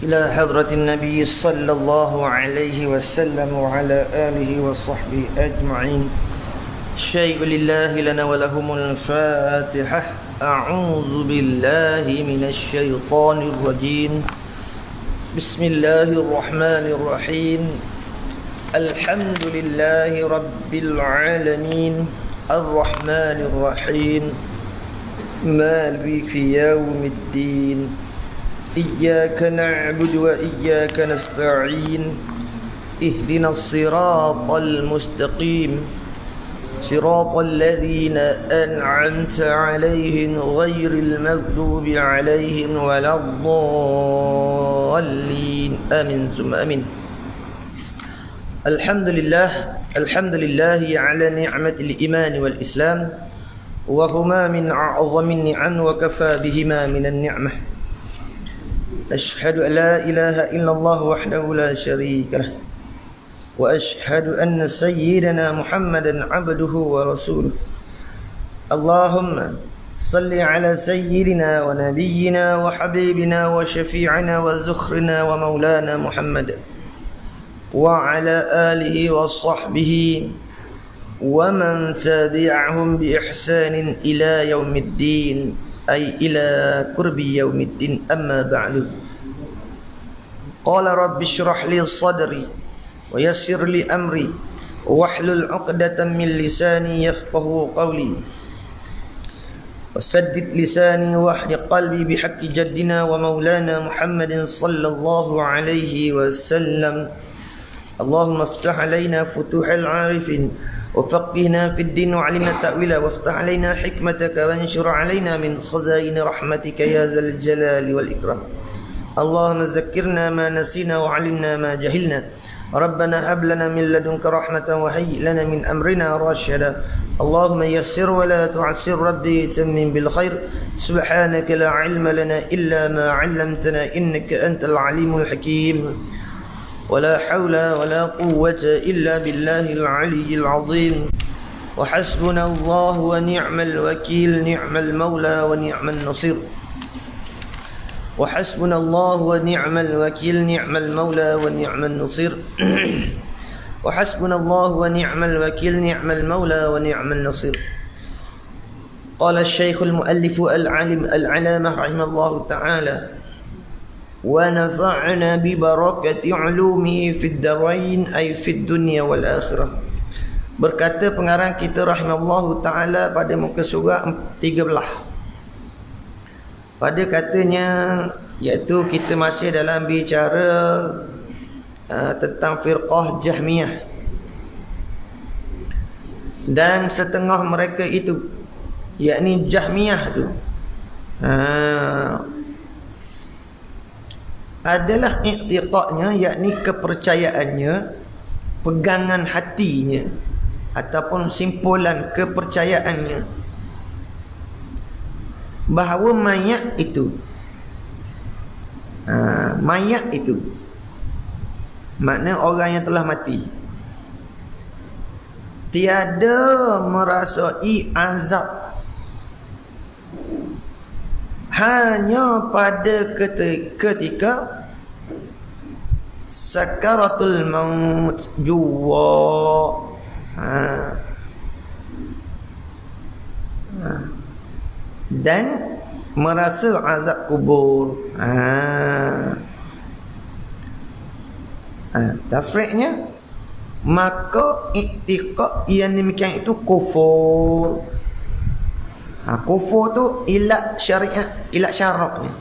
إلى حضرة النبي صلى الله عليه وسلم وعلى آله وصحبه أجمعين. الشيء لله لنا ولهم الفاتحة. أعوذ بالله من الشيطان الرجيم. بسم الله الرحمن الرحيم. الحمد لله رب العالمين الرحمن الرحيم مالك يوم الدين. إياك نعبد وإياك نستعين. اهدنا الصراط المستقيم صراط الذين أنعمت عليهم غير المغضوب عليهم ولا الضالين. آمين ثم آمين. الحمد لله على نعمة الإيمان والإسلام، وهما من أعظم النعم وكفى بهما من النعمة. أشهد أن لا إله إلا الله وحده لا شريك له، وأشهد أن سيدنا محمدا عبده ورسوله. اللهم صل على سيدنا ونبينا وحبيبنا وشفيعنا وزخرنا ومولانا محمد وعلى آله وصحبه ومن تبعهم بإحسان إلى يوم الدين، أي إلى قرب يوم الدين. أما بعد، قال رب اشرح لي صدري ويسر لي أمري واحلل عقدة من لساني يفقه قولي وسدد لساني واحلل قلبي بحق جدنا ومولانا محمد صلى الله عليه وسلم. اللهم افتح علينا فتوح العارفين وفقهنا في الدين وعلمنا تأويله، وافتح علينا حكمتك وانشر علينا من خزائن رحمتك يا ذا الجلال والإكرام. اللهم ذكرنا ما نسينا وعلمنا ما جهلنا. ربنا هب لنا من لدنك رحمة وهيئ لنا من أمرنا رشدا. اللهم يسر ولا تعسر، ربي تمم بالخير. سبحانك لا علم لنا إلا ما علمتنا إنك أنت العليم الحكيم. ولا حول ولا قوة إلا بالله العلي العظيم. وحسبنا الله ونعم الوكيل، نعم المولى ونعم النصير. وحسبنا الله ونعم الوكيل، نعم المولى ونعم النصير. وحسبنا الله ونعم الوكيل، نعم المولى ونعم النصير. قال الشيخ المؤلف العالم العلامة رحمه الله تعالى: ونفعنا ببركة علومه في الدارين، أي في الدنيا والآخرة. Berkata pengarang kita rahimahullah ta'ala pada muka surah 13, pada katanya, iaitu kita masih dalam bicara tentang firqah Jahmiyah, dan setengah mereka itu, yakni Jahmiyah tu adalah i'tiqadnya, yakni kepercayaannya, pegangan hatinya ataupun simpulan kepercayaannya bahawa mayat itu makna orang yang telah mati tiada merasai azab hanya pada ketika sakaratul maut jua. Dan merasa azab kubur. Tafriqnya, maka i'tiqad yang demikian itu kufur. Kufur tu ilat syariat, ilat syaraknya.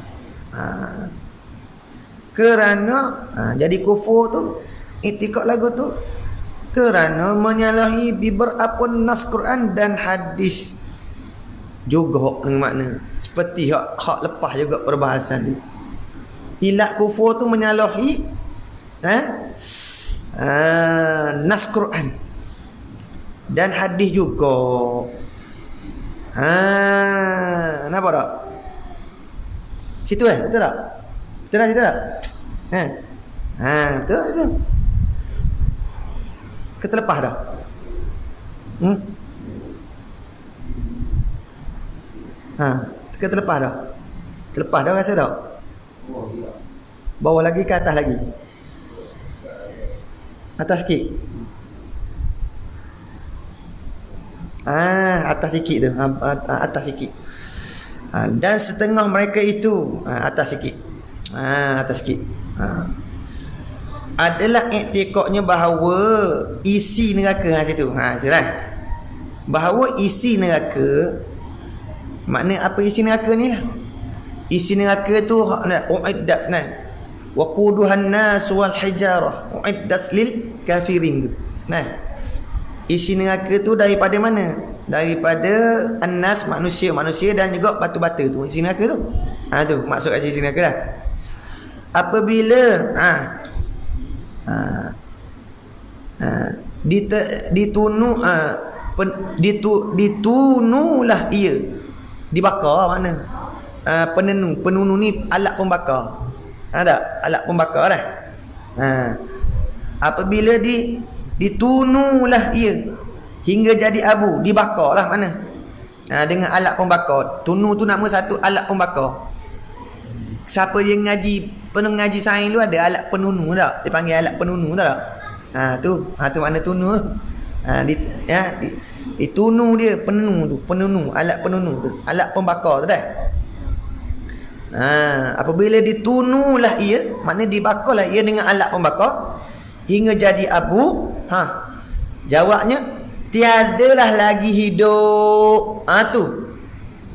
Kerana jadi kufur tu, i'tiqad lagu tu, kerana menyalahi beberapa nas Quran dan hadis juga, dengan makna seperti hak lepas juga perbahasan dia. Ilat kufur tu menyalahi nas Quran dan hadis juga. Kenapa tak? Situ betul tak? Betul tak? Betul. Ketelepas dah. Terlepas dah. Terlepas dah rasa tak? Bawah lagi ke atas lagi? Atas sikit. Atas sikit tu. Atas sikit. Dan setengah mereka itu atas sikit. Atas sikit. Adalah iktikadnya bahawa isi neraka situ. Itulah. Bahawa isi neraka, makna apa isi neraka ni lah? Isi neraka tu uiddat nah. Waquduhan nas wal hijarah uiddat lil kafirin tu. Nah. Isi neraka tu daripada mana? Daripada annas, manusia dan juga batu-bata tu. Isi neraka tu. Tu maksud kat isi neraka lah. Apabila ditunulah ia, dibakar mana? Penunu ni alat pembakar. Tak? Alat pembakar dah. Apabila ditunulah ia hingga jadi abu, dibakarlah mana? Dengan alat pembakar. Tunu tu nama satu alat pembakar. Siapa yang pernah ngaji sains lu ada alat penunu tak? Dia panggil alat penunu tak? Tu makna tunu. Ditunu dia penunu, alat penunu tu, alat pembakar tu dah. Apabila ditunulah ia, makna dibakarlah ia dengan alat pembakar hingga jadi abu. Jawabnya tiadalah lagi hidup. Tu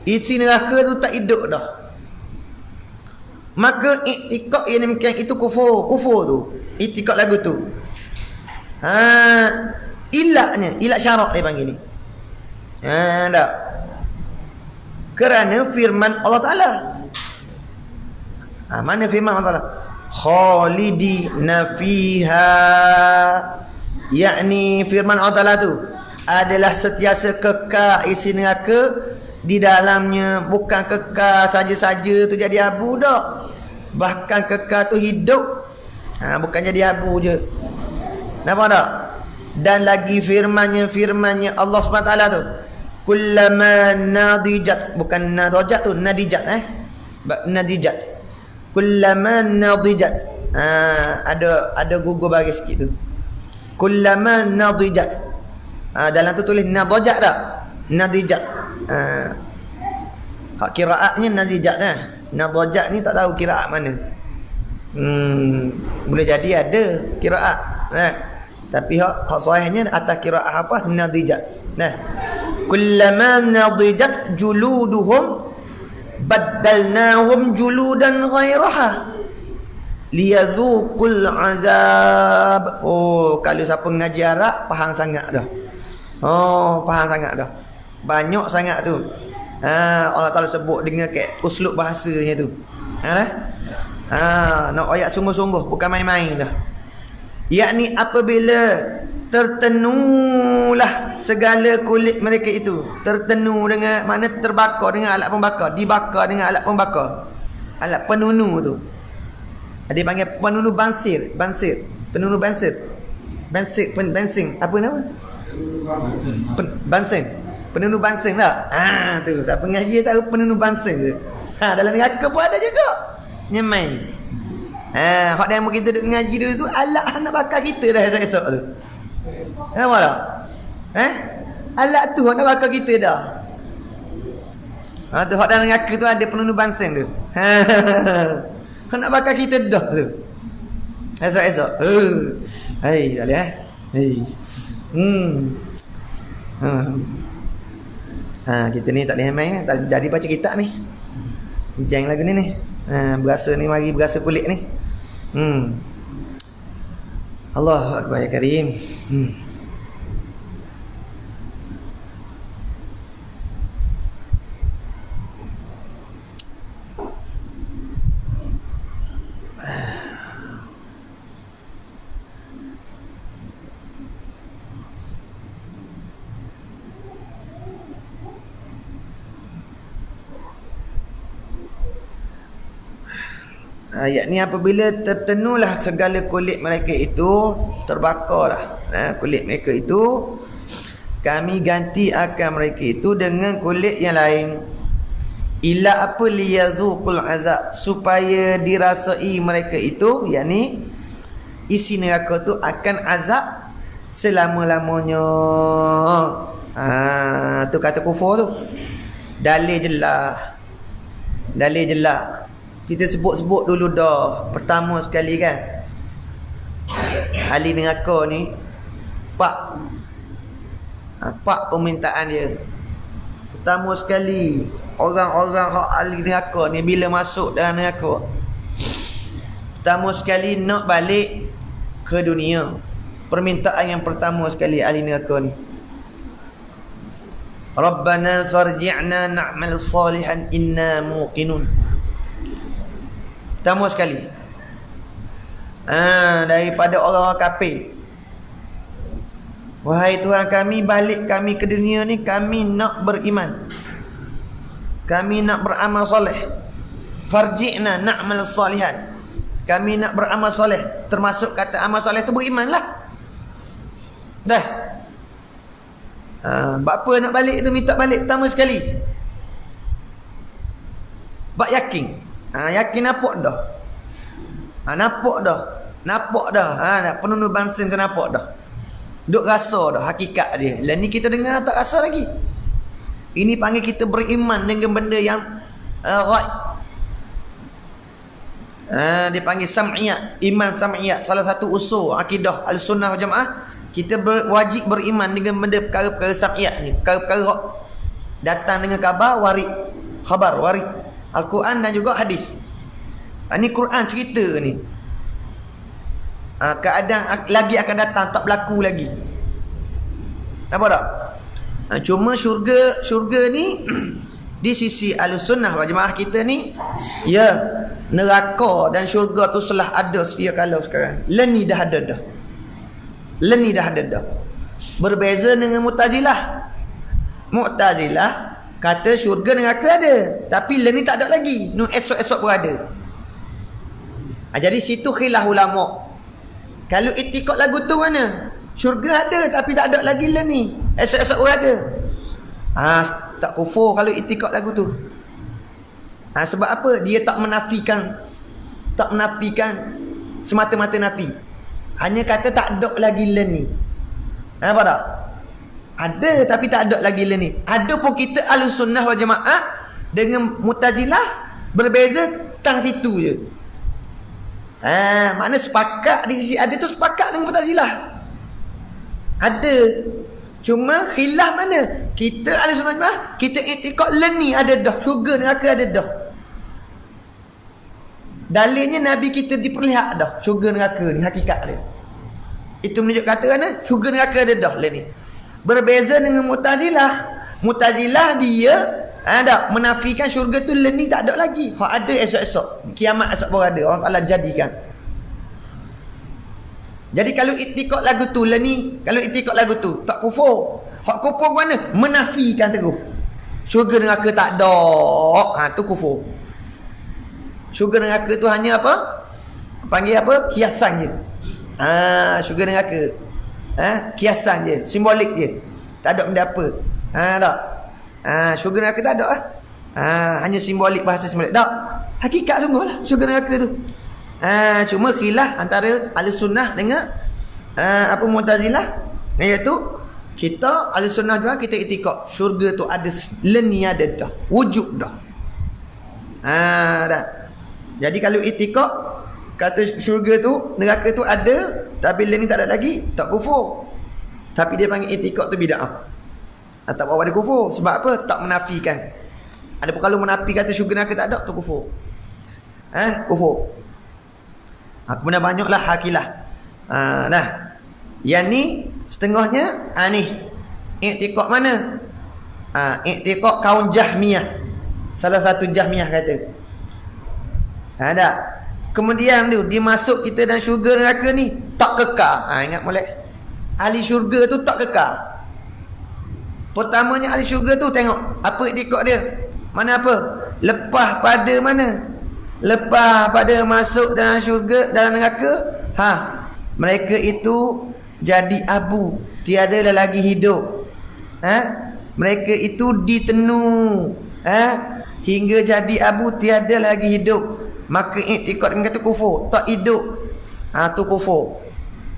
isi neraka tu tak hidup dah. Maka iktikad yang demikian itu kufur tu. Iktikad lagu tu. Ilatnya, ilat syarak dia panggil ni. Tak. Kerana firman Allah Ta'ala. Mana firman Allah Ta'ala? Khalidina fiha. Yakni firman Allah Ta'ala tu adalah sentiasa kekal isi neraka di dalamnya. Bukan kekal saja-saja tu jadi abu dah. Bahkan kekal tu hidup. Bukan jadi abu je. Nampak tak? Dan lagi firmannya Allah SWT tu, kullama nadijat, bukan nadajat tu, nadijat nadijat. Kullama nadijat. Ada gugur bagi sikit tu. Kullama nadijat. Dalam tu tulis nadajat tak? Nadijat. Hak kiraatnya nadijat lah. Nadajat ni tak tahu kiraat mana. Boleh jadi ada kiraat. Tapi hak sahihnya atas kiraat apa? Nadijat. Kullama nadijat juluduhum baddalnahum juludan ghairaha liyadhuqul azab. Kalau siapa ngaji Arab faham sangat dah. Faham sangat dah. Banyak sangat tu. Allah Ta'ala sebut dengan uslub bahasanya tu. Nak ayat sungguh-sungguh, bukan main-main dah. Yakni apabila tertenulah segala kulit mereka itu, tertenu dengan mana terbakar dengan alat pembakar, dibakar dengan alat pembakar, alat penunu tu. Dia panggil penunu bansir, penunu bansir, bensing, apa nama? Bansing, penunu bansing tak? Tu siapa ngaji tahu penunu bansing tu. Dalam neraka pun ada juga. Nyemai. Hak demo kita duk ngaji dulu tu alat nak bakar kita dah esok-esok tu. Nampak tak? Alat tu hak nak bakar kita dah. Tu hak dalam neraka tu ada penunu bansing tu. Hak nak bakar kita dah tu. Esok-esok. Hai, tak boleh kita ni tak boleh main, tak jadi baca kitab ni. Jeng lagu ni. Berasa ni, mari berasa kulit ni. Allahu Akbar ya Karim. Yakni apabila tertenulah segala kulit mereka itu, terbakarlah kulit mereka itu, kami ganti akan mereka itu dengan kulit yang lain Ila apa liyazuqul azab, supaya dirasai mereka itu, yakni isi neraka tu akan azab selama-lamanya. Tu kata kufur tu. Dalil jelas. Kita sebut-sebut dulu dah. Pertama sekali kan, ahli neraka ni pak permintaan dia. Pertama sekali, orang-orang hak ahli neraka ni bila masuk dalam neraka, pertama sekali nak balik ke dunia. Permintaan yang pertama sekali ahli neraka ni, Rabbana farji'na na'mal salihan inna muqinun. Pertama sekali. Daripada orang-orang kafir, wahai Tuhan kami, balik kami ke dunia ni, kami nak beriman, kami nak beramal soleh. Farji'na na'mal salihan, kami nak beramal soleh. Termasuk kata amal soleh tu beriman lah. Dah. Apa nak balik tu, minta balik pertama sekali. Bak yakin. Yakin nampak dah. Nampak dah. Penuh bangsa tu nampak dah. Duk rasa dah hakikat dia. Lah ni kita dengar tak rasa lagi. Ini panggil kita beriman dengan benda yang ghaib. Dia panggil sam'iyat, iman sam'iyat. Salah satu usul akidah Ahlussunnah wal Jamaah, kita wajib beriman dengan benda perkara-perkara sam'iyat ni, perkara-perkara datang dengan khabar warid, Al-Quran dan juga hadis. Ni Quran cerita ni. Keadaan lagi akan datang, tak berlaku lagi. Nampak tak? Cuma syurga ni di sisi Ahlussunnah wal Jamaah kita ni, ya, neraka dan syurga tu selah ada sedia kala sekarang. Leni dah ada dah. Berbeza dengan Mu'tazilah. Mu'tazilah kata syurga neraka ada, tapi leni tak ada lagi. Esok-esok berada. Jadi situ khilaf ulama. Kalau itikad lagu tu mana? Syurga ada tapi tak ada lagi leni. Esok-esok berada. Tak kufur kalau itikad lagu tu. Sebab apa? Dia tak menafikan semata-mata nafi. Hanya kata tak ada lagi leni. Nampak tak? Ada tapi tak ada lagi leni. Ada pun kita Ahlussunnah wal Jamaah dengan Mu'tazilah berbeza tang situ je. Makna sepakat di sisi ada tu, sepakat dengan Mu'tazilah. Ada. Cuma khilaf mana? Kita Ahlussunnah wal Jamaah, kita i'tiqad leni ada dah, syurga neraka ada dah. Dalilnya Nabi kita diperlihat dah syurga neraka ni, hakikat dia. Itu menunjuk kata mana? Syurga neraka ada dah lah ni. Berbeza dengan Mu'tazilah. Mu'tazilah dia tak menafikan syurga tu leni tak ada lagi. Hak ada esok-esok. Kiamat esok baru ada. Orang Ta'ala jadikan. Jadi kalau i'tiqad lagu tu leni, kalau i'tiqad lagu tu tak kufur. Hak kufur mana? Menafikan terus. Syurga neraka tak ada. Tu kufur. Syurga neraka tu hanya apa? Panggil apa? Kiasan je. Syurga neraka. Kiasan je, simbolik je. Tak ada benda apa. Tak. Syurga neraka tak ada hanya simbolik, bahasa simbolik. Tak. Hakikat sungguhlah syurga neraka tu. Cuma khilaf antara Ahlussunnah dengan Mu'tazilah, iaitu kita Ahlussunnah juga kita i'tiqad syurga tu ada, leni ada dah, wujud dah. Dah. Jadi kalau i'tiqad kata syurga tu, neraka tu ada tapi leni tak ada lagi, tak kufur. Tapi dia panggil i'tiqad tu bid'ah. Tak bawa pada kufur. Sebab apa? Tak menafikan. Adapun kalau menafi kata syurga neraka tak ada, tu kufur. Kufur. Kemudian banyaklah hakilah. Yang ni setengahnya ni i'tiqad mana? I'tiqad kaum Jahmiyah. Salah satu Jahmiyah kata. Tak. Kemudian tu dia masuk kita dan syurga neraka ni tak kekal. Ingat molek. Ahli syurga tu tak kekal. Pertamanya ahli syurga tu tengok apa i'tiqad dia. Mana apa? Lepas pada mana? Lepas pada masuk dalam syurga, dalam neraka, mereka itu jadi abu, tiada lagi hidup. Mereka itu ditenu, hingga jadi abu tiada lagi hidup, maka iktikad dengan kata kufur, tak hidup. Tu kufur.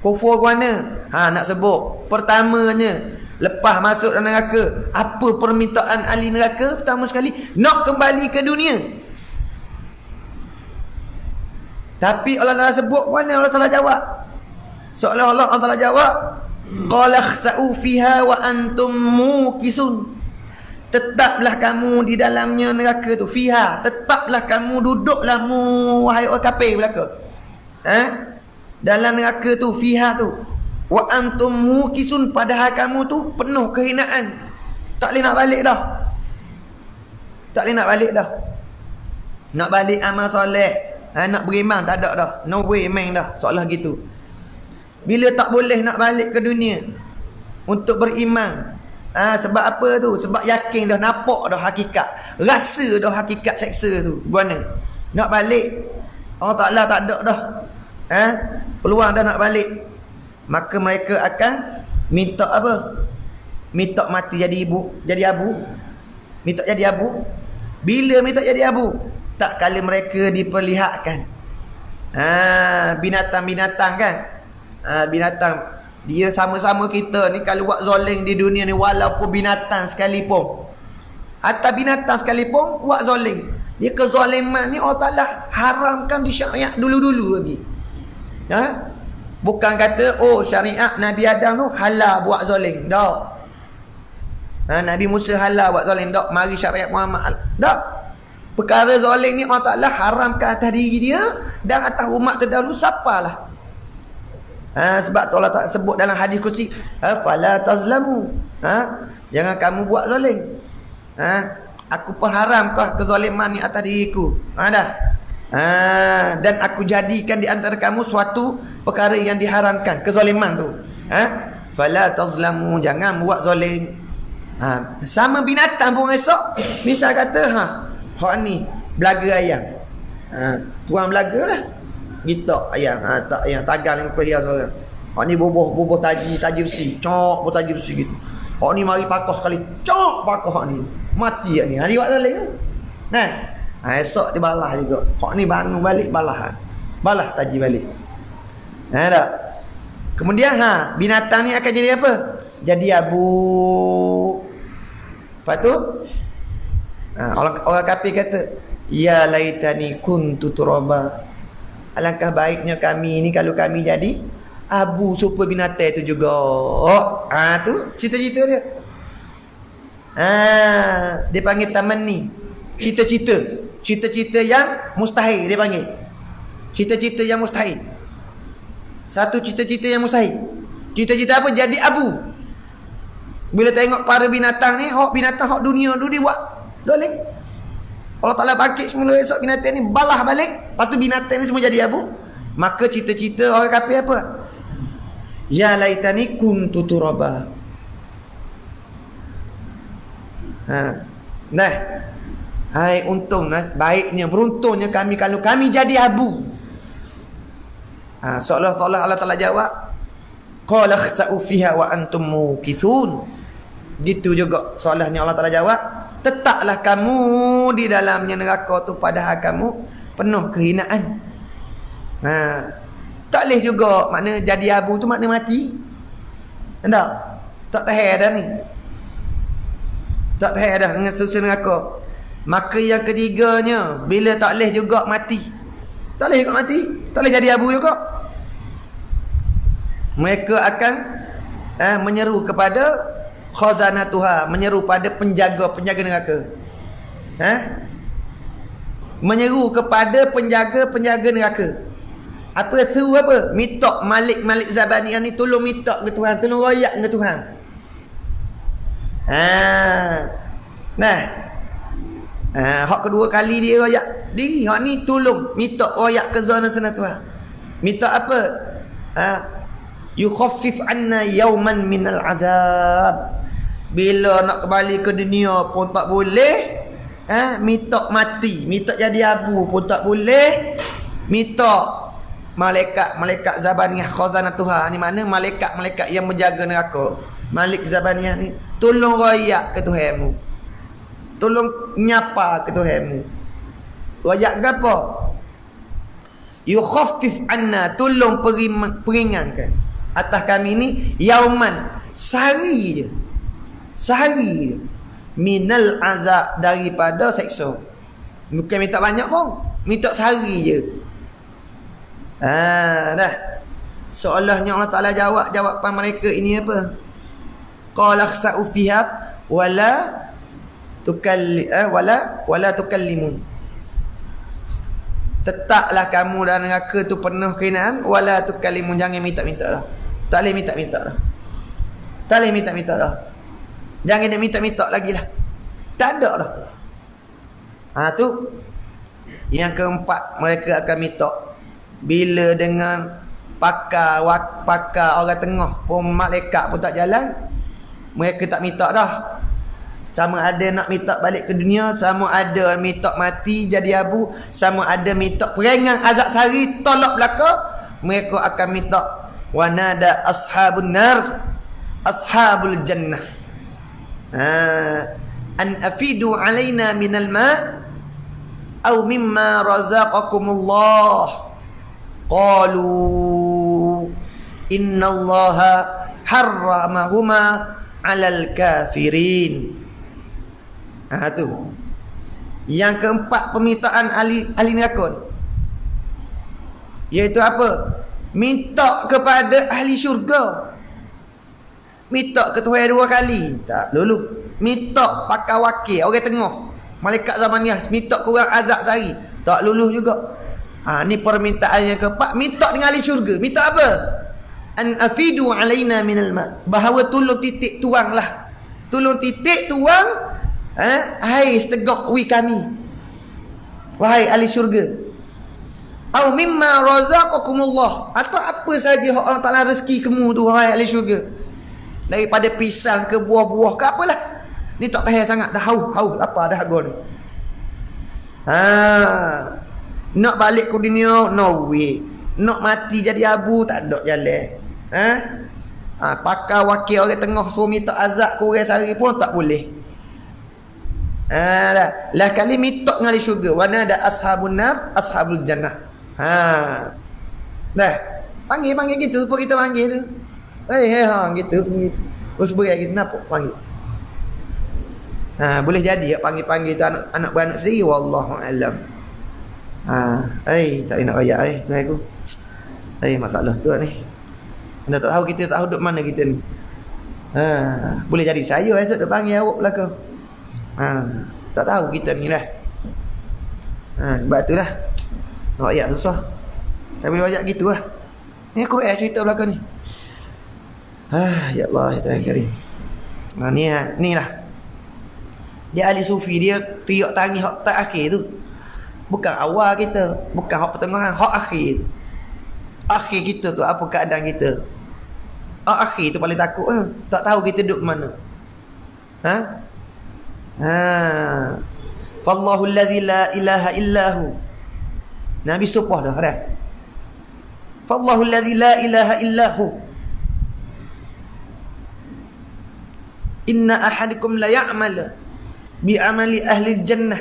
Kufur ke mana? Nak sebut. Pertamanya, lepas masuk dalam neraka, apa permintaan ahli neraka? Pertama sekali, nak kembali ke dunia. Tapi Allah Taala sebut mana Allah Taala jawab? Seolah-olah Allah Taala jawab, qala khsa'u fiha wa antum muqisun. Tetaplah kamu di dalamnya neraka tu. Fiha, tetaplah kamu, duduklah wahai orang kafir belaka. Dalam neraka tu, fiha tu. Wa antum muqisun, padahal kamu tu penuh kehinaan. Tak boleh nak balik dah. Tak boleh nak balik dah. Nak balik amal soleh, nak beriman tak ada dah. No way main dah. Seolah gitu. Bila tak boleh nak balik ke dunia untuk beriman, sebab apa tu? Sebab yakin dah, nampak dah hakikat, rasa dah hakikat seksa tu. Mana nak balik, Allah Ta'ala tak ada dah peluang dah nak balik. Maka mereka akan minta apa? Minta mati jadi abu. Minta jadi abu. Bila minta jadi abu? Tak kala mereka diperlihatkan binatang-binatang kan. Binatang dia sama-sama kita ni, kalau buat zalim di dunia ni, walaupun binatang sekalipun, atau binatang sekalipun buat zalim, dia kezaliman ni Allah Ta'ala haramkan di syariat dulu-dulu lagi. Bukan kata syariat Nabi Adam tu halal buat zalim, tak. Nabi Musa halal buat zalim, tak. Mari syariat Muhammad, tak. Perkara zalim ni Allah Ta'ala haramkan atas diri dia dan atas umat terdahulu. Siapalah. Sebab tu Allah Ta'ala sebut dalam hadis kursi, fala tazlamu. Jangan kamu buat zalim. Aku perharamkan kezaliman ni atas diriku. Dan aku jadikan di antara kamu suatu perkara yang diharamkan, kezaliman tu. Fala tazlamu, jangan buat zalim. Sama binatang pun esok, misal kata hak ni belaga ayam, tuang belaga lah, gitak ayam, tak ayam tagang 50 rial seorang. Hak ni bubuh taji besi, cok bubuh taji besi gitu. Hak ni mari pakas sekali, cok pakas hak ni, mati hak ni. Dia buat zalim kan. Esok dia balas juga. Hak ni bangun balik balas taji balik. Tak. Kemudian binatang ni akan jadi apa? Jadi abu. Lepas tu orang kafir kata, ya laitani kuntu turaba. Alangkah baiknya kami ni kalau kami jadi abu supaya binatang itu juga. Tu cita-cita dia. Dia panggil taman ni. Cita-cita yang mustahil dia panggil. Cita-cita yang mustahil. Satu cita-cita yang mustahil. Cita-cita apa? Jadi abu. Bila tengok para binatang ni, binatang dunia dulu dia buat zalim. Allah Ta'ala bangkit semula esok binatang ni balah balik, lepas tu binatang ni semua jadi abu. Maka cita-cita orang kafir apa? Ya laitani kuntu turaba. Hai, untung, baiknya, beruntungnya kami kalau kami jadi abu. Seolah-olah Allah Ta'ala jawab, qala khsa'u fiha wa antum muqithun. Gitu juga soalannya Allah Ta'ala jawab, tetaplah kamu di dalamnya neraka tu padahal kamu penuh kehinaan. Tak boleh juga makna jadi abu tu makna mati. Tak tahan dah ni. Tak tahan dah dengan susah neraka. Maka yang ketiganya, bila tak boleh juga mati. Tak boleh juga mati, tak boleh jadi abu juga. Mereka akan menyeru kepada khazanatuha, menyeru pada penjaga-penjaga neraka. Menyeru kepada penjaga-penjaga neraka. Apa seru apa? Minta Malik Zabaniyah ni tolong minta ke Tuhan, tolong royak ke Tuhan. Hak kedua kali dia royak diri, hak ni tolong minta royak ke zona sana Tuhan. Minta apa? Yukhaffif anna yawman minal azab. Bila nak kembali ke dunia pun tak boleh. Minta mati, minta jadi abu pun tak boleh. Minta malaikat Zabaniyah khazanatuha, ni mana malaikat yang menjaga neraka. Malik Zabaniyah ni tolong royak ke Tuhanmu. tolong nyapa ke Tuhanmu. Royak gapo? Yukhaffif anna, tolong peringankan atas kami ni yauman, sehari je. Sehari je. Minal azab, daripada seksa. Bukan minta banyak pun, minta sehari je. Dah. Seolahnya Allah Ta'ala jawapan mereka ini apa? Qala khsa'u fiha wala tukallimun. Tetaplah kamu dalam neraka tu penuh kehinaan, wala tukallimun, jangan minta-minta dah. Tak boleh minta-minta dah. Tak boleh minta-minta dah. Jangan nak minta-minta lagi lah. Tak ada dah. Tu yang keempat, mereka akan minta bila dengan pakar orang tengah pun, malaikat pun tak jalan, mereka tak minta dah. Sama ada nak minta balik ke dunia, sama ada minta mati jadi abu, sama ada minta perangan azab sehari tolak belaka, mereka akan minta wanada ashabun nar ashabul jannah an afidu alaina minal ma' aw mimma razaqakumullah qalu innallaha harramahuma 'alal kafirin. Tu yang keempat, permintaan ahli neraka, iaitu apa? Minta kepada ahli syurga. Minta ke Tuhan 2 kali tak lulu. Minta pakar wakil orang tengah, malaikat zaman ni, minta kurang azab sehari tak lulu juga. Ni permintaan yang keempat, minta dengan ahli syurga. Minta apa? An afidu alaina minal ma', bahawa tolong titik tuanglah, tolong titik tuang air setegak wi kami, wahai ahli syurga. Au mimma razaqakumullah, atau apa saja hak Allah Ta'ala rezeki kamu tu, wahai ahli syurga, daripada pisang ke buah-buah ke apalah. Ni tak tahan sangat dah, haus lapar dah agon. Nak balik ke dunia no way, nak mati jadi abu tak ada jalan. Pakar wakil orang tengah suruh minta azab ke orang sehari pun tak boleh. Lah kali minta dengan ahli syurga, wana ada ashabun nar ashabul jannah. Dah panggil gitu pun kita panggil tu. Gitu. Terus beri kita nak panggil. Boleh jadi panggil tu anak beranak sendiri, wallahu alam. Tak nak raya tu aku. Masalah tu ni. Anda tak tahu kita tak tahu duduk mana kita ni. Boleh jadi saya esok dia panggil awak belakang. Tak tahu kita ni lah. Sebab tu lah nak ayat susah. Saya boleh ayat gitu lah. Ni aku ayat cerita belakang ni. Ya Allah, ya Tuhan Karim. Ni lah. Dia ahli sufi, dia teriak tangis hak tak akhir tu. Bukan awal kita, bukan hak pertengahan, hak akhir. Akhir kita tu apa keadaan kita? Akhir tu paling takut. Tak tahu kita duduk mana. Fallahu alladhi la ilaha illahu. Nabi supah dah. Fallahu alladhi la ilaha illahu. Inna ahadikum la ya'mal bi amali ahli jannah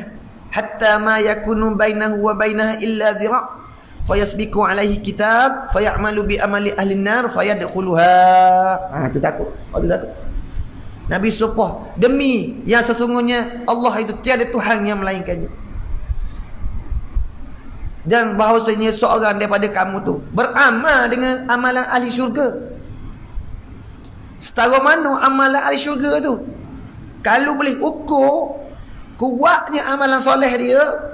hatta ma yakunu bainahu wa bainaha illa dhira' fayasbiqu alaihi kitab fayamalu bi amali ahli nar fayadkhuluha. Tu takut. Nabi supah, demi yang sesungguhnya Allah itu tiada Tuhan yang melainkannya, dan bahawasanya seorang daripada kamu tu beramal dengan amalan ahli syurga. Setara mana amalan ahli syurga tu? Kalau boleh ukur kuatnya amalan soleh dia,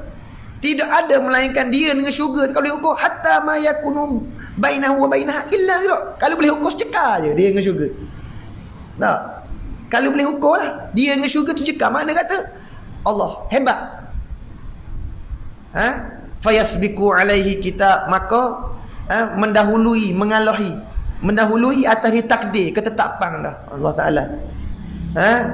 tidak ada melainkan dia dengan syurga. Kalau boleh ukur hatta ma yakunu bainahu wa bainaha illa zira. Kalau boleh ukur secekar je dia dengan syurga. Tak. Kalau boleh ukur lah, dia dengan syurga tu cekar. Mana kata Allah hebat. Fayasbiqu alaihi kitab, maka mendahului, mendahului atas dia takdir, ketetapan dah Allah Ta'ala.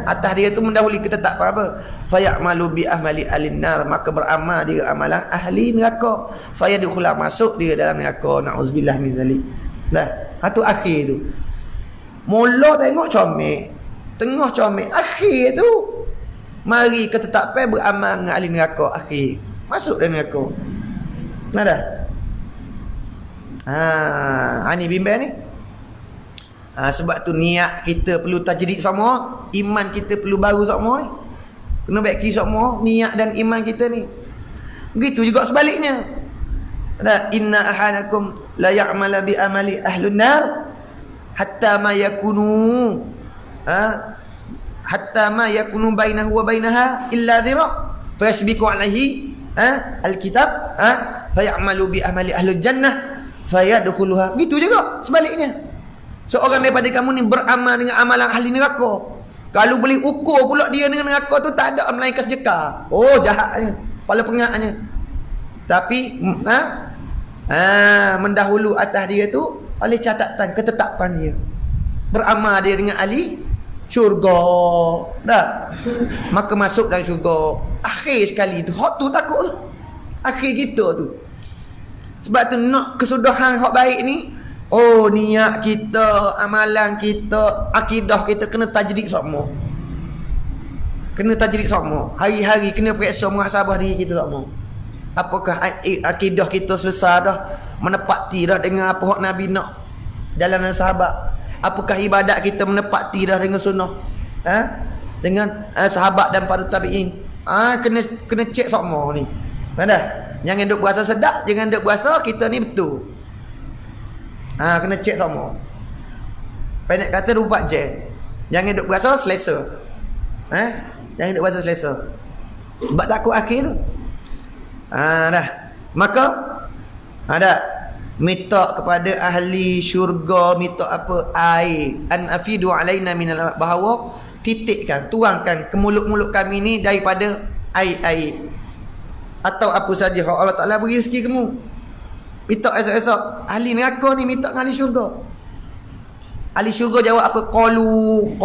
Atas dia tu mendahului ketetapan apa? Fayamalu bi ahmali alinnar, maka beramal dia amalan ahli neraka. Fayadkhula, masuk dia dalam neraka. Na'udzubillah min zalik. Tu akhir tu. Mula tengok comel, tengah comel, akhir tu Mari ketetapan beramal dengan ahli neraka akhir. Masuk dalam neraka. Ada? Ni bimbang ni. Sebab tu niat kita perlu tajdid semua, iman kita perlu baru semua ni. Kena baiki semua niat dan iman kita ni. Begitu juga sebaliknya. Ada inna ahadakum la ya'mala bi amali ahlun nar hatta ma yakunu bainahu wa bainaha illa dhira fayasbiqu alaihi alkitab fayamalu bi amali ahlul jannah fayadkhuluha. Gitu juga sebaliknya. Seorang daripada kamu ni beramal dengan amalan ahli neraka, kalau boleh ukur pula dia dengan neraka tu, tak ada melainkan sedekah. Oh, jahatnya, kepala pengaknya. Tapi mendahulu atas dia tu oleh catatan ketetapan dia. Beramal dia dengan ahli syurga. Dah. Maka masuk dalam syurga. Akhir sekali tu. Hak tu takut tu. Akhir kita tu. Sebab tu nak kesudahan hak baik ni, oh, niat kita, amalan kita, akidah kita kena tajdid semua. Kena tajdid semua. Hari-hari kena periksa muhasabah diri kita semua. Apakah akidah kita selesai dah, menepati dah dengan apa hak Nabi nak, jalanan sahabat. Apakah ibadat kita menepati dah dengan sunnah, dengan sahabat dan para tabi'in. Kena cek semua ni. Dah. Jangan duk berasa sedap, jangan duk berasa kita ni betul. Kena cek semua. Pendek kata 24 jam. Jangan duk berasa selesa. Jangan duk berasa selesa. Sebab takut akhir tu. Dah. Maka ada minta kepada ahli syurga, minta apa? Air. An afidu alaina minal, bahawa titikkan, tuangkan ke mulut-mulut kami ni daripada air-air. Atau apa saja Allah Ta'ala beri rezeki kamu. Minta esok-esok. Ahli neraka ni minta dengan ahli syurga. Ahli syurga jawab apa? Qalu.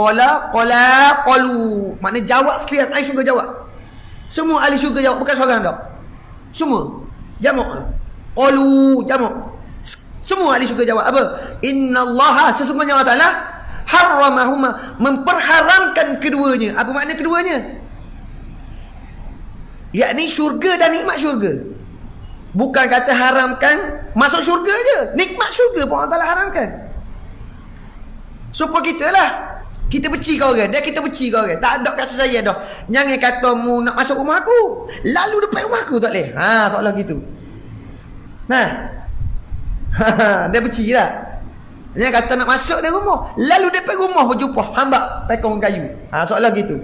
Maknanya jawab sekalian. Ahli syurga jawab. Semua ahli syurga jawab. Bukan seorang dah. Semua. Jamak. Qalu. Jamak. Semua ahli syurga jawab apa? Inna Allah, sesungguhnya Allah Ta'ala harramahuma, memperharamkan keduanya. Apa makna keduanya? Yakni syurga dan nikmat syurga. Bukan kata haramkan masuk syurga je. Nikmat syurga pun Allah Ta'ala haramkan. Supaya kita lah, kita benci kau orang, dia kita benci kau orang. Tak ada kata saya dah. Jangan kata mu nak masuk rumah aku, lalu depan rumah aku tak boleh. Soalan gitu. Dia benci lah. Jangan kata nak masuk dia rumah, lalu depan rumah berjumpa hamba pekong kayu. Soalan gitu.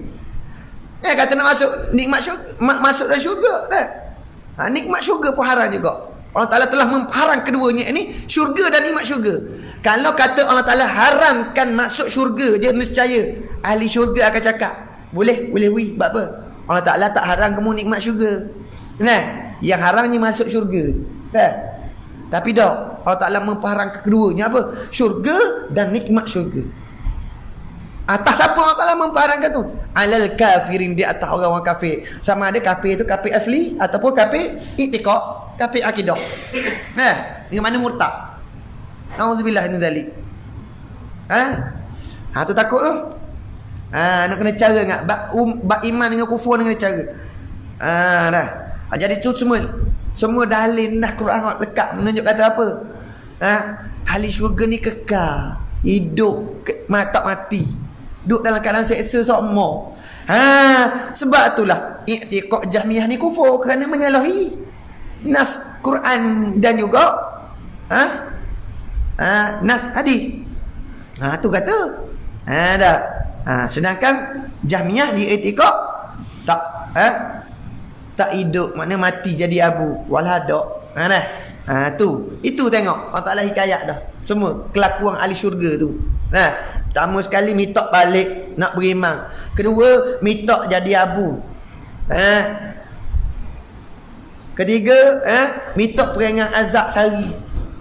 Jangan kata nak masuk nikmat syurga, masuk dalam syurga dah. Nikmat syurga pun haram juga. Allah Ta'ala telah mengharam keduanya ini, syurga dan nikmat syurga. Kalau kata Allah Ta'ala haramkan masuk syurga, dia nescaya ahli syurga akan cakap, boleh weh, buat apa? Allah Ta'ala tak haram kamu nikmat syurga. Yang haramnya masuk syurga. Tapi dah, Allah Ta'ala mengharamkan keduanya apa? Syurga dan nikmat syurga. Atas apa Allah Ta'ala memperharamkan tu? Alal kafirin, di atas orang-orang kafir. Sama ada kafir tu kafir asli ataupun kafir i'tiqad, kafir akidah. Dengan mana murtad? Nauzubillah min zalik. Tu takut tu. Nak kena cara ingat bab iman dengan kufur dengan cara. Dah. Jadi tu semua dalil dah Quran lekat menunjuk kata apa? Ahli syurga ni kekal, hidup, tak mati. Duduk dalam keadaan seksa semua. Sebab itulah i'tiqad Jahmiyah ni kufur, kerana menyalahi nas Quran dan juga nas hadis. Tu kata. Dah. Sedangkan Jahmiyah di i'tiqad tak hidup, makna mati jadi abu walhadak. Itu tengok Allah Ta'ala hikayat dah semua kelakuan ahli syurga tu. Pertama sekali minta balik nak beriman. Kedua minta jadi abu. Ketiga minta peringan azab sehari.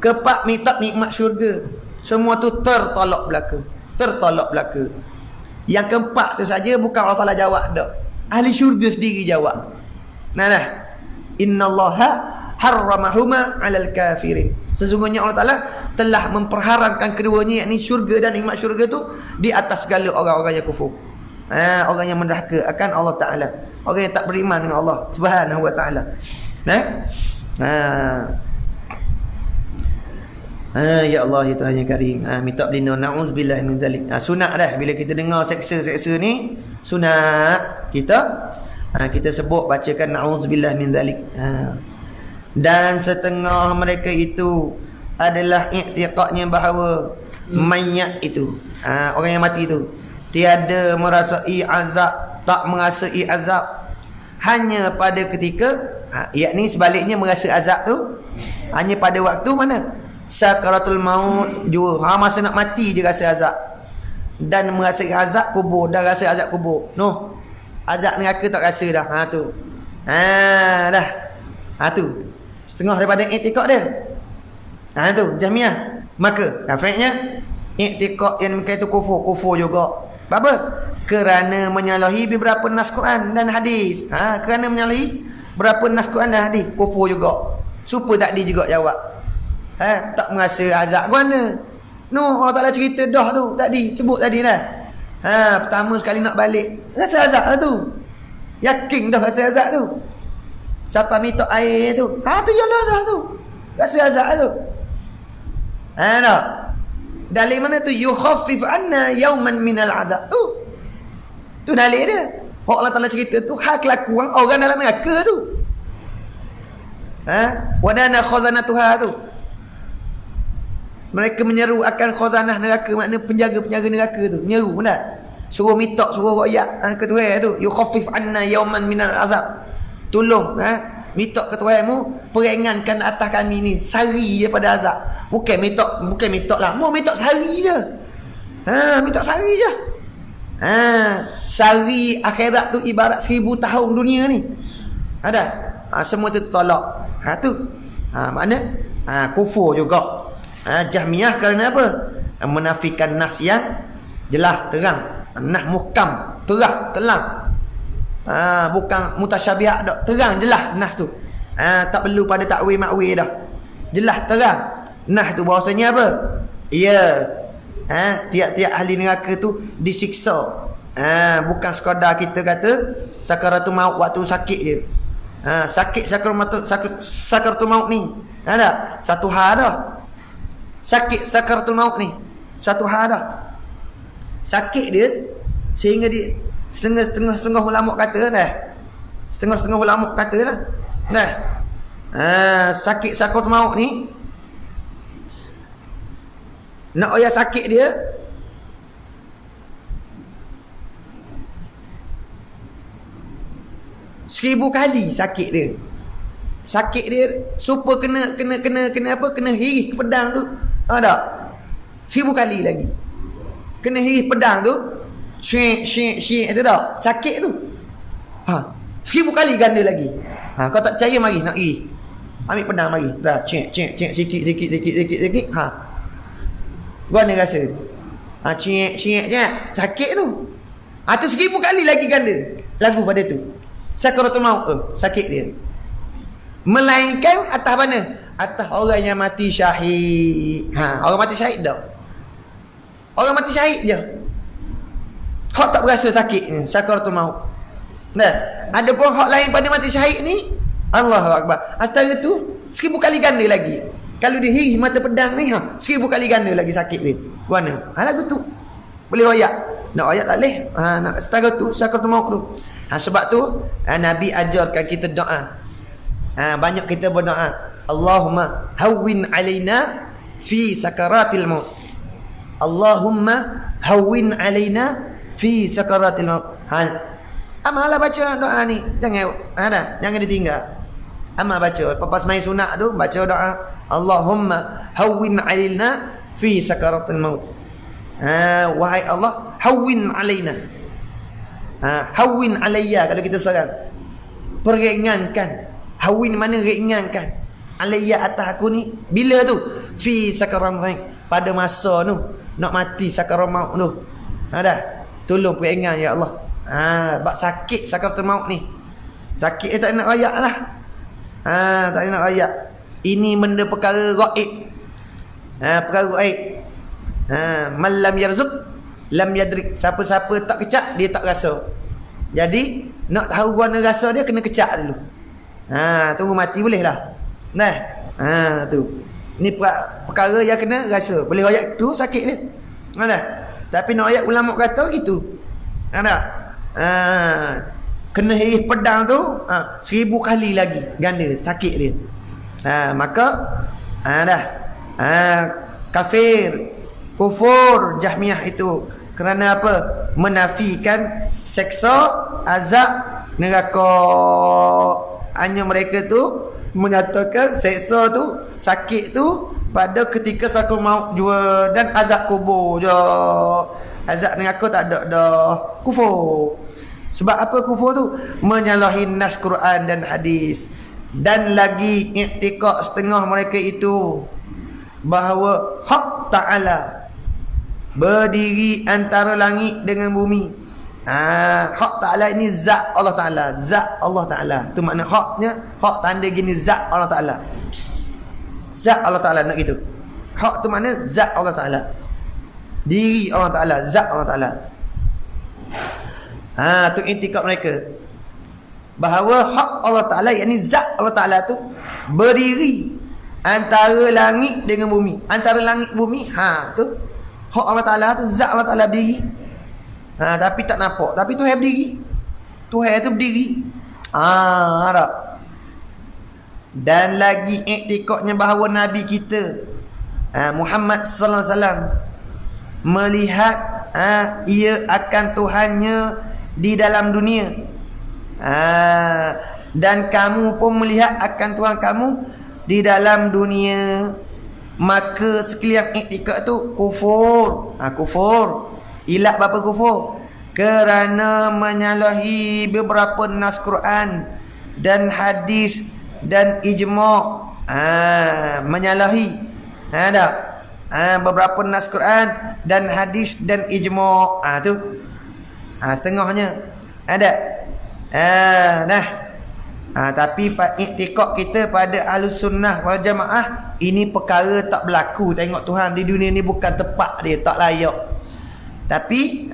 Keempat minta nikmat syurga. Semua tu tertolak belaka. Yang keempat tu saja bukan Allah Ta'ala jawab dak. Ahli syurga sendiri jawab. Innallaha harramahuma 'alal kafirin. Sesungguhnya Allah Ta'ala telah memperharamkan keduanya, yakni syurga dan nikmat syurga tu, di atas segala orang-orang yang kufur. Orang yang menderhaka akan Allah Ta'ala, orang yang tak beriman dengan Allah Subhanahu Wa Ta'ala. Ya Allah, ya Tuhan yang Karim, minta berlindung, na'udzubillah min zalik. Sunat dah bila kita dengar seksa-seksa ni, sunat kita sebut bacakan na'udzubillah min zalik. Dan setengah mereka itu adalah i'tiqadnya bahawa mayat itu, orang yang mati itu tiada merasai azab, tak merasai azab hanya pada ketika, yakni sebaliknya merasa azab tu hanya pada waktu mana? Sakaratul maut juga. Masa nak mati je rasa azab. Dan merasa azab kubur, dah rasa azab kubur. Noh, azab neraka tak rasa dah. Tu. Dah. Tu. Setengah daripada i'tikad dia. Tu Jahmiyah. Maka kafirnya i'tikad yang mereka itu kufur juga. Apa? Kerana menyalahi beberapa nas Quran dan hadis. Kerana menyalahi berapa nas Quran dan hadis, kufur juga. Supaya tadi juga jawab. Tak merasa azab ke mana? Allah Ta'ala cerita dah tu tadi, sebut tadi dah. Pertama sekali nak balik, rasa azab lah tu. Yakin dah rasa azab tu. Siapa minta air tu, tu jalan dah tu. Rasa azab tu. Tak. Dalil mana tu? Yukhaffif anna yawman minal azab. Tu dalil dia. Allah Ta'ala cerita tu hal kelakuan orang dalam neraka tu. Wadana khazanatuha tu. Mereka menyeru akan khazanah neraka, makna penjaga-penjaga neraka tu. Menyeru, benar? Suruh minta, suruh royak ke Tuhan tu. Yukhaffif anna yawman minal azab. Tolong, minta ke Tuhanmu, peringankan atas kami ni sehari daripada azab. Bukan minta lah. Mau minta sehari je. Minta sehari je. Sehari akhirat tu ibarat 1000 tahun dunia ni. Ada. Semua tu tolak. Tu. Makna kufur juga. Jahmiyah kerana apa? Menafikan nas yang jelas, terang. Nas muhkam, terang. Bukan mutasyabihat dak, terang jelas nas tu. Tak perlu pada takwil makwil dah. Jelas terang. Nas tu bahasanya apa? Ya. Tiap-tiap ahli neraka tu disiksa. Bukan sekadar kita kata sakaratul maut waktu sakit je. Sakit sakaratul maut ni. Ada satu hal dah. Sakit sakaratul maut ni satu hal dah. Sakit dia sehingga dia setengah ulama kata dah. Setengah ulama kata dah. Sakit sakaratul maut ni nak ayat sakit dia seribu kali sakit dia. Sakit dia supaya kena apa? Kena hirih pedang tu. Tak? 1000 kali lagi. Kena hirih pedang tu. Syik tu tak? Sakit tu. 1000 kali ganda lagi. Kau tak percaya, mari nak hirih. Ambil pedang mari. Dah cek sikit. Gua ni rasa. Cek je. Sakit tu. Tu 1000 kali lagi ganda lagu pada tu. Sakaratul maut tu, sakit dia. Melainkan atas mana? Atas orang yang mati syahid. Orang mati syahid tak? Orang mati syahid je. Hak tak berasa sakit ni, sakaratul maut. Ada pun hak lain pada mati syahid ni, Allahu akbar. Astara tu 1000 kali ganda lagi. Kalau dia hirih mata pedang ni, 1000 kali ganda lagi sakit dia. Mana? Lagu tu. Boleh royak. Nak royak tak boleh. Nak setara tu, sakaratul maut tu. Sebab tu Nabi ajarkan kita doa. Banyak kita berdoa, Allahumma hawwin alaina fi sakaratil maut. Allahumma hawwin alaina fi sakaratil maut. Amalah baca doa ni. Jangan ditinggal. Amal baca. Lepas main sunat tu baca doa, Allahumma hawwin alaina fi sakaratil maut. Wahai Allah, hawwin alaina. Hawwin alayya kalau kita serang. Peringankan. Hawin mana ringankan. Alayya atas aku ni. Bila tu? Fi sakaram maut. Pada masa tu nak mati sakaram maut tu. Dah. Tolong peringan ya Allah. Bak sakit sakaratul maut ni. Sakit tak nak rayak lah. Tak nak rayak. Ini benda perkara gaib. Perkara gaib. Man lam yarzuq lam yadrik, siapa-siapa tak kecak dia tak rasa. Jadi nak tahu guana rasa dia kena kecak dulu. Tunggu mati boleh lah. Nah, tu. Ni perkara yang kena rasa. Boleh ayat tu sakit dia. Tapi nak ayat ulama kata gitu. Kena hiris pedang tu 1000 kali lagi ganda sakit dia. Maka kafir, kufur Jahmiyah itu kerana apa? Menafikan seksa, azab neraka. Hanya mereka tu menyatakan seksa tu, sakit tu pada ketika sakul maut jua, dan azab kubur je. Azab neraka tak ada dah. Kufur. Sebab apa kufur tu? Menyalahi nas Quran dan hadis. Dan lagi iktikad setengah mereka itu bahawa hak Ta'ala berdiri antara langit dengan bumi. Hak Ta'ala ini zat Allah Ta'ala. Zat Allah Ta'ala. Tu makna haknya, hak tanda gini zat Allah Ta'ala. Zat Allah Ta'ala nak gitu. Hak tu makna zat Allah Ta'ala. Diri Allah Ta'ala, zat Allah Ta'ala. Tu intikad mereka. Bahawa hak Allah Ta'ala, yakni zat Allah Ta'ala tu berdiri antara langit dengan bumi. Antara langit bumi, tu hak Allah Ta'ala tu, zat Allah Ta'ala berdiri. Tapi tak nampak. Tapi Tuhan berdiri. Tuhan tu berdiri. Tak. Dan lagi iktikadnya bahawa Nabi kita Muhammad sallallahu alaihi wasallam melihat ia akan Tuhannya di dalam dunia. Dan kamu pun melihat akan Tuhan kamu di dalam dunia. Maka sekalian iktikad tu kufur. Kufur. Ilat berapa kufur? Kerana menyalahi beberapa nas Quran dan hadis dan ijma'. Menyalahi beberapa nas Quran dan hadis dan ijma'. Tu setengahnya ada. Tapi iktikad kita pada Ahlus Sunnah wal Jamaah, ini perkara tak berlaku. Tengok Tuhan di dunia ni bukan tepat dia, tak layak. Tapi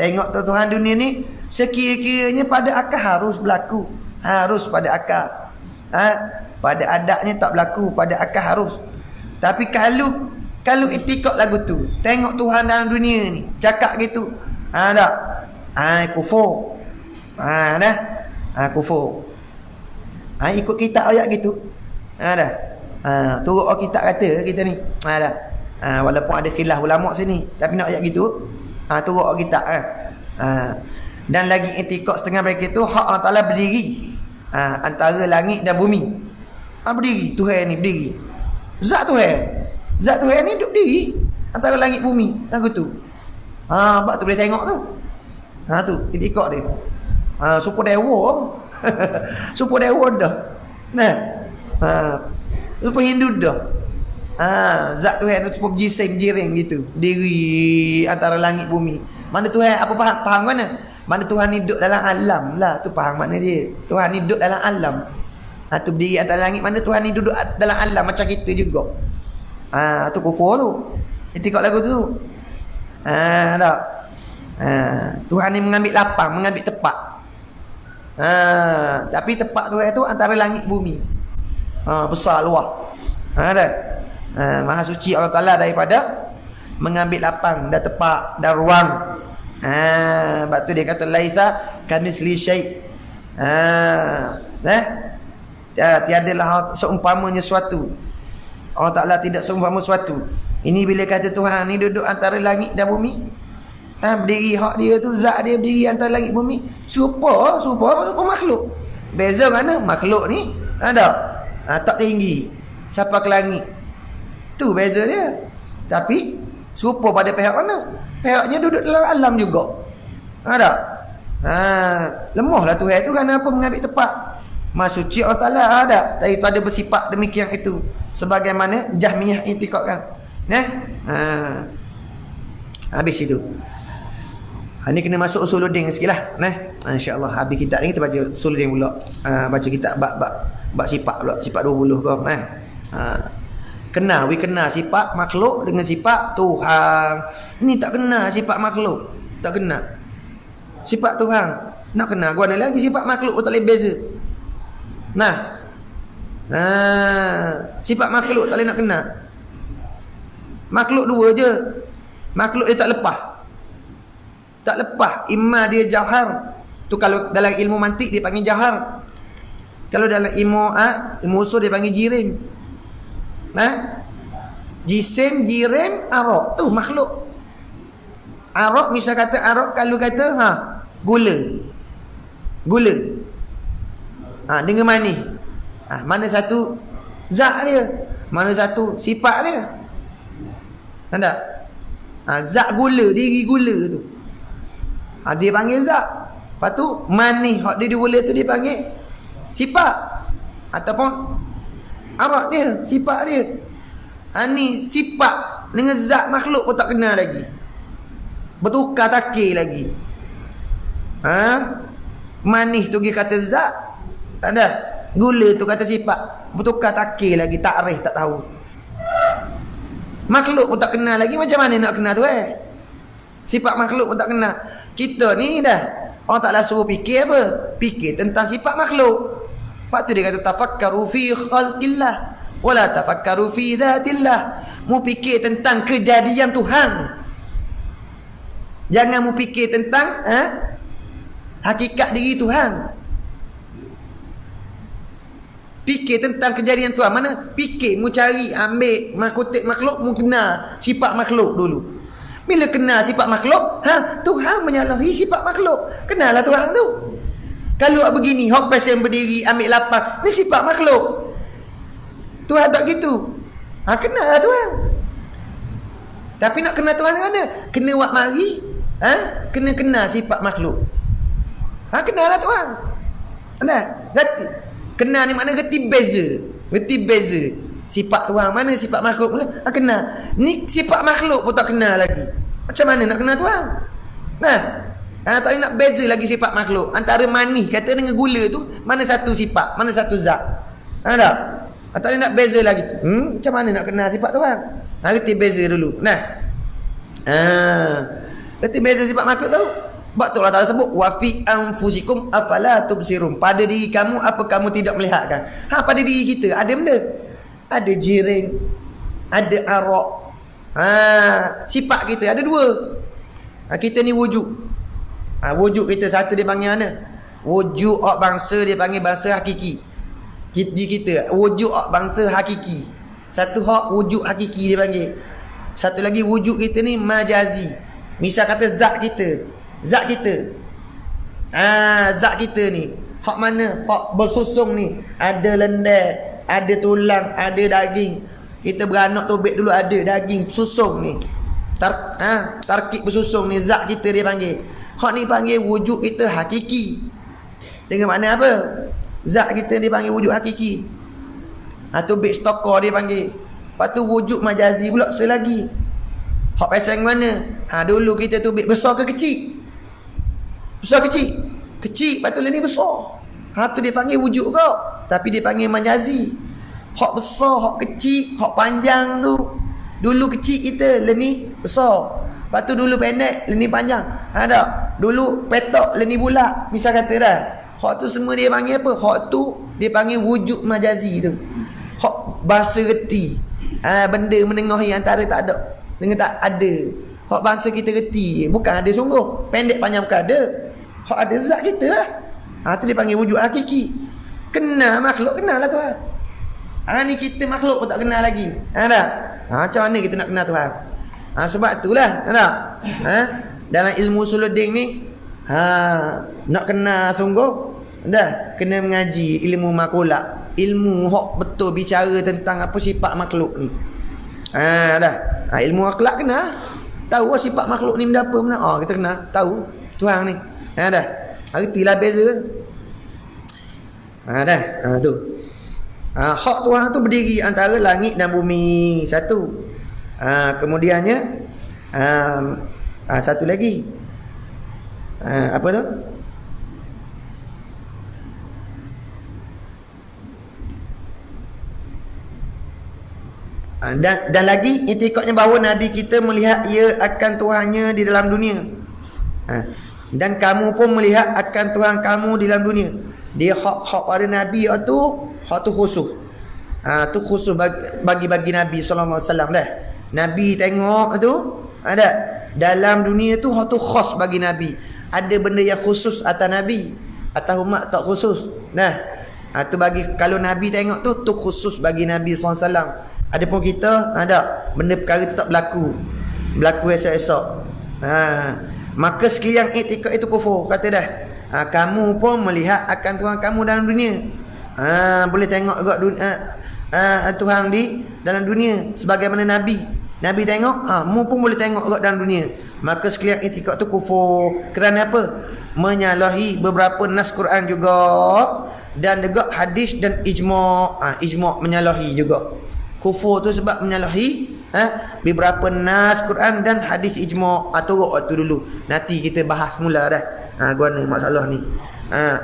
tengok Tuhan dunia ni sekira-kiranya pada akal harus berlaku. Harus pada akal. Pada adatnya tak berlaku, pada akal harus. Tapi kalau iktikad lagu tu, tengok Tuhan dalam dunia ni, cakap gitu, kufur. Kufur. Ikut kitab ayat gitu. Turut kitab kata kita ni. Walaupun ada khilaf ulama sini, tapi nak ayat gitu, turut kitab. Dan lagi iktikad setengah mereka itu hak Allah Taala berdiri antara langit dan bumi. Berdiri, Tuhan ni berdiri. Zat Tuhan ni duduk berdiri antara langit bumi. Lagu tu. Sebab tu boleh tengok tu. Tu iktikad dia. Super dewa. Super dewa dah. Super Hindu dah. Zat Tuhan tu super berjisim jiring gitu. Diri antara langit bumi. Mana Tuhan apa faham mana? Mana Tuhan ni duduk dalam alam lah. Tu faham makna dia. Tuhan ni duduk dalam alam. Tu berdiri antara langit. Mana Tuhan ni duduk dalam alam macam kita juga. Tu kufur tu. Iktikad lagu tu. Tak. Tuhan ni mengambil lapang, mengambil tepat. Tapi tepat Tuhan tu antara langit bumi. Besar luar. Maha suci Allah Ta'ala daripada mengambil lapang dan tepat dan ruang. Sebab tu dia kata laisa kamitsli syai'. Tiadalah seumpamanya suatu. Allah Ta'ala tidak seumpama suatu. Ini bila kata Tuhan ni duduk antara langit dan bumi. Berdiri hak dia tu, zat dia berdiri antara langit bumi. Serupa makhluk. Beza mana? Makhluk ni tak tinggi sampai ke langit. Tu beza dia. Tapi serupa pada pihak mana? Pihaknya duduk dalam alam juga. Lemahlah Tuhan tu kerana apa? Mengambil tepat. Maha suci Allah Ta'ala daripada bersifat demikian itu. Sebagaimana Jahmiyah i'tikadkan. Habis itu. Ni kena masuk usuluddin sikitlah. InsyaAllah habis kitab ni kita baca usuluddin pula. Baca kitab bab sifat pula. Sifat 20 ke. kena sifat makhluk dengan sifat Tuhan. Ni tak kena sifat makhluk, tak kena sifat Tuhan. Nak kena gua lagi sifat makhluk tak boleh beza. Nah, sifat makhluk tak boleh nak kena. Makhluk dua je. Makhluk dia tak lepas. Tak lepas. Imma dia jahar. Tu kalau dalam ilmu mantik dia panggil jahar. Kalau dalam ilmu usul dia panggil jirim. Jisim, jirim, arok. Tu makhluk. Arok misal kata arok, kalau kata gula. Gula. Dengan manis. Mana satu zat dia, mana satu sifat dia. Tak? Zat gula, diri gula tu. Dia panggil zat. Lepas tu manis hak dia gula tu dia panggil sifat. Ataupun arak dia, sifat dia. Ni sifat dengan zat makhluk pun tak kenal lagi. Bertukar takir lagi. Manis tu dia kata zat. Ada. Gula tu kata sifat. Bertukar takir lagi, takrif tak tahu. Makhluk pun tak kenal lagi, macam mana nak kenal tu Sifat makhluk pun tak kenal. Kita ni dah Allah Ta'ala suruh fikir apa? Fikir tentang sifat makhluk. Lepas tu dia kata tafakkaru fi khalqillah wala tafakkaru fi dhatillah. Mu fikir tentang kejadian Tuhan. Jangan mu fikir tentang hakikat diri Tuhan. Fikir tentang kejadian Tuhan. Mana fikir mu cari ambil kutip makhluk, mu kena sifat makhluk dulu. Bila kenal sifat makhluk, Tuhan menyalahi sifat makhluk. Kenalah Tuhan tu. Kalau begini, hok pasien berdiri ambil lapar, ni sifat makhluk. Tuhan tak gitu. Kenalah Tuhan. Tapi nak kenal Tuhan mana? Kena buat mari, kena kenal sifat makhluk. Kenalah Tuhan. Ada? Gati. Kenal ni makna geti beza. Geti beza. Sifat Tuhan mana, sifat makhluk mana? Kenal. Ni sifat makhluk pun tak kenal lagi. Macam mana nak kenal Tuhan? Tak boleh nak beza lagi sifat makhluk. Antara manis kata dengan gula tu, mana satu sifat, mana satu zat. Tak? Tak boleh nak beza lagi. Macam mana nak kenal sifat Tuhan? Reti beza dulu. Reti beza sifat makhluk tu. Sebab tu Allah Ta'ala sebut wa fi anfusikum afala tubsirun. Pada diri kamu apa kamu tidak melihatkan? Pada diri kita ada benda. Ada jirim, ada arak. Sifat kita ada dua. Kita ni wujud. Wujud kita satu dia panggil mana? Wujud hak bangsa dia panggil bangsa hakiki. Kita wujud hak bangsa hakiki. Satu hak wujud hakiki dia panggil. Satu lagi wujud kita ni majazi. Misal kata zat kita. Zat kita. Zat kita ni hak mana? Hak bersusung ni. Ada lendir, ada tulang, ada daging. Kita beranak tobek dulu ada daging susung ni. Tarkib bersusung ni zat kita dia panggil. Hak ni panggil wujud kita hakiki. Dengan makna apa? Zat kita dia panggil wujud hakiki. Tobek stokor dia panggil. Lepas tu wujud majazi pula selagi. Hak pasang mana? Dulu kita tobek besar ke kecil? Besar kecil. Kecil, lepas tu ni besar. Tu dia panggil wujud kau. Tapi dia panggil majazi. Hak besar, hak kecil, hak panjang tu. Dulu kecil kita, leni besar. Lepas tu dulu pendek, leni panjang. Tak? Dulu petok, leni bulat. Misal kata dah. Hak tu semua dia panggil apa? Hak tu dia panggil wujud majazi tu. Hak bahasa reti. Benda menengahi antara tak ada dengan tak ada. Hak bangsa kita reti. Bukan ada sungguh. Pendek panjang bukan ada. Hak ada zat kita lah. Tu dia panggil wujud hakiki. Kenal makhluk, kenal lah Tuhan. Ni kita makhluk pun tak kenal lagi. Tak? Macam mana kita nak kenal Tuhan? Sebab itulah. Tak? Dalam ilmu Usuluddin ni, nak kenal sungguh, dah kena mengaji ilmu makulat. Ilmu hak betul bicara tentang apa sifat makhluk ni. Dah. Ilmu akhlak kena. Tahu sifat makhluk ni benda apa benda. Kita kena tahu Tuhan ni. Dah. Artilah beza. Dah. Tu. Hak Tuhan tu berdiri antara langit dan bumi. Satu. Kemudiannya satu lagi. Apa tu? Dan lagi itikadnya bahawa Nabi kita melihat ia akan Tuhannya di dalam dunia. Dan kamu pun melihat akan Tuhan kamu di dalam dunia. Dia hak pada Nabi tu, hak tu khusus. Tu khusus bagi Nabi sallallahu alaihi wasallam dah. Nabi tengok tu ada dalam dunia tu, hak tu khas bagi Nabi. Ada benda yang khusus atas Nabi, atas umat tak khusus. Nah, tu bagi kalau Nabi tengok tu khusus bagi Nabi sallallahu alaihi wasallam. Adapun kita ada benda perkara itu tak berlaku esok-esok. Maka sekalian etika itu kufur. Kata dah, kamu pun melihat akan Tuhan kamu dalam dunia. Boleh tengok juga Tuhan di dalam dunia sebagaimana Nabi tengok, mu pun boleh tengok juga dalam dunia. Maka sekalian etika itu kufur. Kerana apa? Menyalahi beberapa nas Quran juga, dan juga hadis dan ijma'. Ijma' menyalahi juga. Kufur tu sebab menyalahi beberapa nas Quran dan hadis ijma'. Turut waktu dulu. Nanti kita bahas mula dah. Guana masalah ni.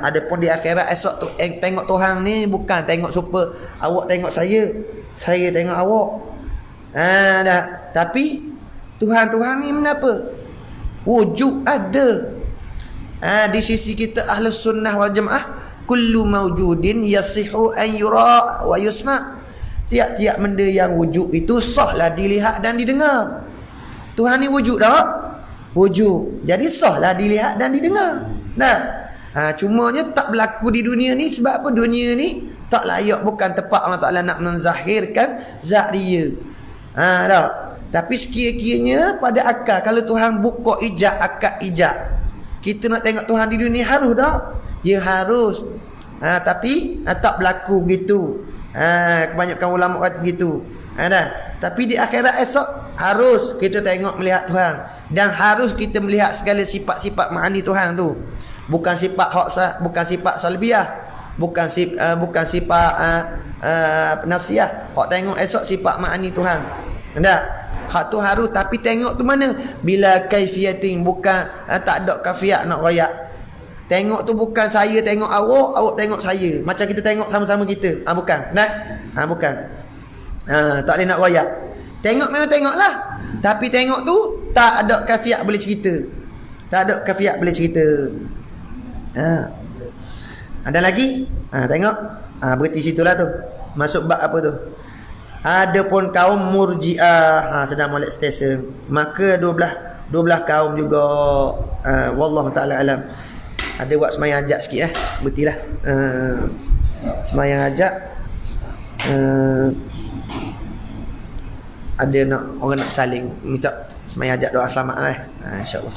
Adapun di akhirat esok tu tengok Tuhan ni bukan tengok supaya awak tengok saya tengok awak. Dah. Tapi Tuhan ni kenapa? Wujud ada. Di sisi kita Ahlus Sunnah wal Jamaah, kullu mawjudin yasihu an yura wa yusma'. Tiap-tiap benda yang wujud itu sahlah dilihat dan didengar. Tuhan ni wujud tak? Wujud. Jadi sahlah dilihat dan didengar. Nah, cumanya tak berlaku di dunia ni sebab apa? Dunia ni tak layak, bukan tepat Allah Ta'ala nak menzahirkan zat dia. Dah. Tapi sekiranya pada akal, kalau Tuhan buka ijab, akad ijab, kita nak tengok Tuhan di dunia harus tak? Ya harus. Tapi tak berlaku begitu. Kebanyakan ulama kata begitu. Dah. Tapi di akhirat esok harus kita tengok melihat Tuhan, dan harus kita melihat segala sifat-sifat ma'ani Tuhan tu. Bukan sifat bukan sifat salbiah, bukan sifat nafsiyah. Hak tengok esok sifat ma'ani Tuhan. Dah. Hak tu harus, tapi tengok tu mana? Bila kaifiyatin, bukan tak ada kafiat nak royak. Tengok tu bukan saya tengok awak tengok saya. Macam kita tengok sama-sama kita. Bukan. Bukan. Tak boleh nak royak. Tengok memang tengoklah. Tapi tengok tu tak ada kafiat boleh cerita. Tak ada kafiat boleh cerita. Ada lagi? Tengok. Berhenti situlah tu. Masuk bab apa tu? Adapun kaum Murji'ah sedang molek stesen. Maka 12 kaum juga. Wallahu taala alam. Ada buat semayang ajak sikit Berhentilah. Semayang ajak. Ada nak orang nak saling minta semayang ajak doa selamat insya-Allah.